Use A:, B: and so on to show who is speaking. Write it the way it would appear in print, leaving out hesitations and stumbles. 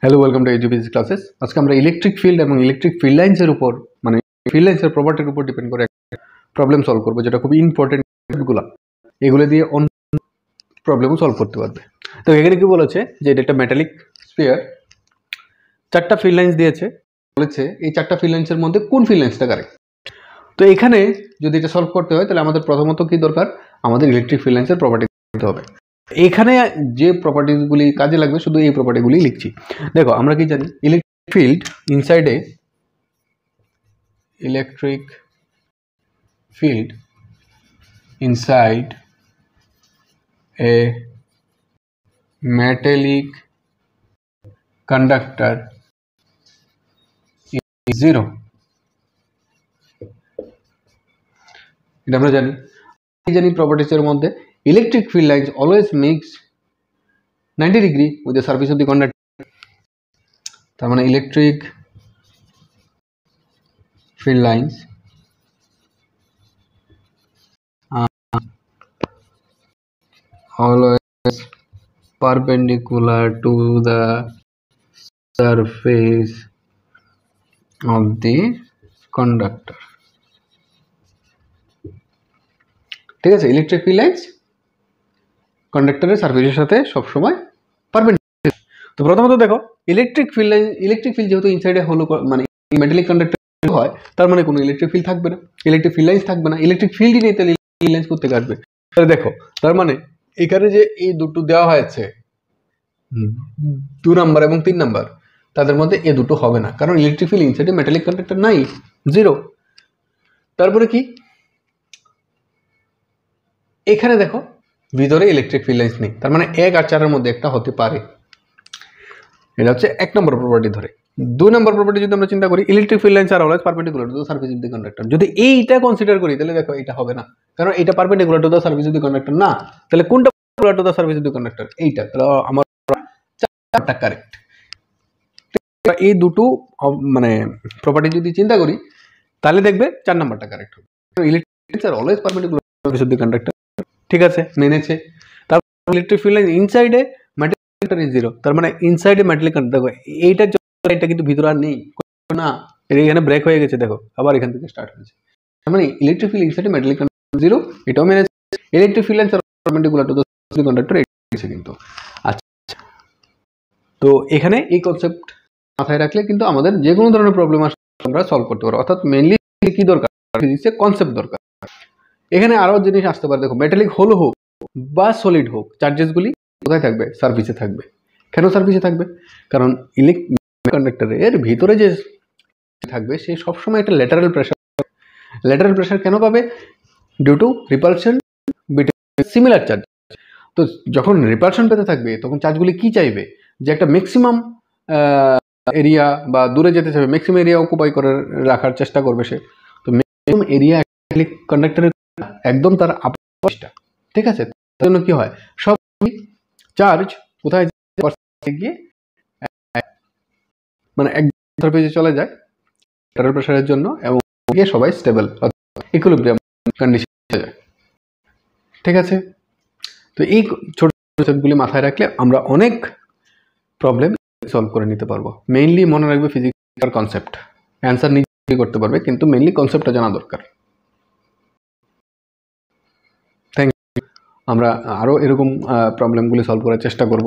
A: Hello, welcome to Edu physics classes. আজকে আমরা electric field এবং ইলেকট্রিক ফিল্ড লাইন্সের উপর মানে ফিল্ড লাইন্সের প্রপার্টির উপর ডিপেন্ড করে প্রবলেম সলভ করবো, যেটা খুবই ইম্পর্টেন্ট। এগুলো দিয়ে অন্য প্রবলেমও সলভ করতে পারবে। তো এখানে কি বলেছে যে এটা একটা মেটালিক স্ফিয়ার, চারটা ফিল্ড লাইন্স দিয়েছে, বলেছে এই চারটা ফিল্ড লাইন্সের মধ্যে কোন ফিল্ড লাইন্সটা কারেক্ট। তো এখানে যদি এটা সলভ করতে হয় তাহলে আমাদের প্রথমত কি দরকার, আমাদের ইলেকট্রিক ফিল্ড লাইন্সের প্রপার্টি করতে হবে। এখানে যে প্রপার্টিগুলি কাজে লাগবে শুধু এই প্রপার্টিগুলি লিখছি। দেখো আমরা কি জানি, electric field inside a electric field inside a metallic conductor is zero. এটা আমরা জানি প্রপার্টিজের মধ্যে electric field lines always makes 90 degree with the surface of the conductor. তার মানে electric field lines always perpendicular to the surface of the conductor. ঠিক আছে, electric field lines কন্ডাক্টরের সারফেসের সাথে সবসময় পারপেন্ডিকুলার। তো প্রথমত দেখো, ইলেকট্রিক ফিল্ড যেহেতু ইনসাইডে হলো মানে মেটালিক কন্ডাক্টর হয়, তার মানে কোনো ইলেকট্রিক ফিল্ড থাকবে না, ইলেকট্রিক ফিল্ড লাইন্স থাকবে না। ইলেকট্রিক ফিল্ডই নেই তাহলে ফিল্ড লাইন্স করতে আসবে। তাহলে দেখো, তার মানে এখানে যে এই দুটো দেওয়া হয়েছে 2 নাম্বার এবং 3 নাম্বার, তাদের মধ্যে এ দুটো হবে না, কারণ ইলেকট্রিক ফিল্ড ইনসাইডে মেটালিক কন্ডাক্টর নাই, জিরো। তারপরে কি, এখানে দেখো ভিতরে ইলেকট্রিক ফিল্ড লাইন্স নেই, তার মানে 1 আর 4 এর মধ্যে একটা হতে পারে। এটা হচ্ছে 1 নম্বর প্রপার্টি ধরে। 2 নম্বর প্রপার্টি যদি আমরা চিন্তা করি, ইলেকট্রিক ফিল্ড লাইন্স আর always perpendicular to the surface of the conductor. যদি এইটা কনসিডার করি তাহলে দেখো এটা হবে না, কারণ এটা perpendicular to the surface of the conductor না। তাহলে কোনটা perpendicular to the surface of the conductor? এইটা। তাহলে আমার 4টা কারেক্ট। এই দুটো মানে প্রপার্টি যদি চিন্তা করি তাহলে দেখবে 4 নাম্বারটা কারেক্ট হবে। ইলেকট্রিক আর always perpendicular to the surface of the conductor, ঠিক আছে, মেনেছে। তারপর ইলেকট্রিক ফিল্ড লাইন ইনসাইডে মেটালিক কন্ডাক্টর ইজ জিরো, তার মানে ইনসাইডে মেটালিক কন্ডাক্টর, এইটার জন্য এটা কিন্তু ভিতরে আর নেই না, এখানে ব্রেক হয়ে গেছে। দেখো আবার এখান থেকে স্টার্ট হয়েছে, তার মানে ইলেকট্রিক ফিল্ড ইনসাইডে মেটালিক কন্ডাক্টর জিরো, এটাও মেনেছে। ইলেকট্রিক ফিল্ড লাইন আর perpendicular to the surface of the conductor, এটা কিন্তু। আচ্ছা, তো এখানে এই কনসেপ্ট মাথায় রাখলে কিন্তু আমাদের যে কোনো ধরনের প্রবলেম আসলে আমরা সলভ করতে পারবো। অর্থাৎ মেইনলি কি দরকার, ফিজিক্সে কনসেপ্ট দরকার। এখানে আরো জিনিস আসতে পারে। দেখো, মেটালিক হোল হোক বা সলিড হোক, চার্জেসগুলি কোথায় থাকবে? সারফেসে থাকবে। কেন সারফেসে থাকবে? কারণ ইলেকট্রিক কন্ডাক্টরের ভিতরে যে থাকবে সে সবসময় একটা ল্যাটারাল প্রেশার কেন পাবে? Due to repulsion between similar charge. তো যখন রিপালশন পেতে থাকবে তখন চার্জগুলি কি চাইবে? যে একটা ম্যাক্সিমাম এরিয়া বা দূরে যেতে চাইবে, ম্যাক্সিমাম এরিয়া অকুপাই করে রাখার চেষ্টা করবে সে। তো ম্যাক্সিমাম এরিয়া কন্ডাক্টরের একদম তার আপসটা, ঠিক আছে। তার জন্য কি হয়, সব চার্জ কোথায় গিয়ে মানে এক সারফেসে চলে যায় ল্যাটারাল প্রেসারের জন্য, এবং গিয়ে সবাই স্টেবল ইকুইলিব্রিয়াম কন্ডিশনে যায়, ঠিক আছে। তো এই ছোট কনসেপ্টগুলি মাথায় রাখলে আমরা অনেক প্রবলেম সলভ করে নিতে পারবো। মেইনলি মনে রাখবে ফিজিক্সের কনসেপ্ট, অ্যান্সার নিজে করতে পারবে, কিন্তু মেইনলি কনসেপ্টটা জানা দরকার। Thank you. আমরা আরও এরকম প্রবলেমগুলি সলভ করার চেষ্টা করব।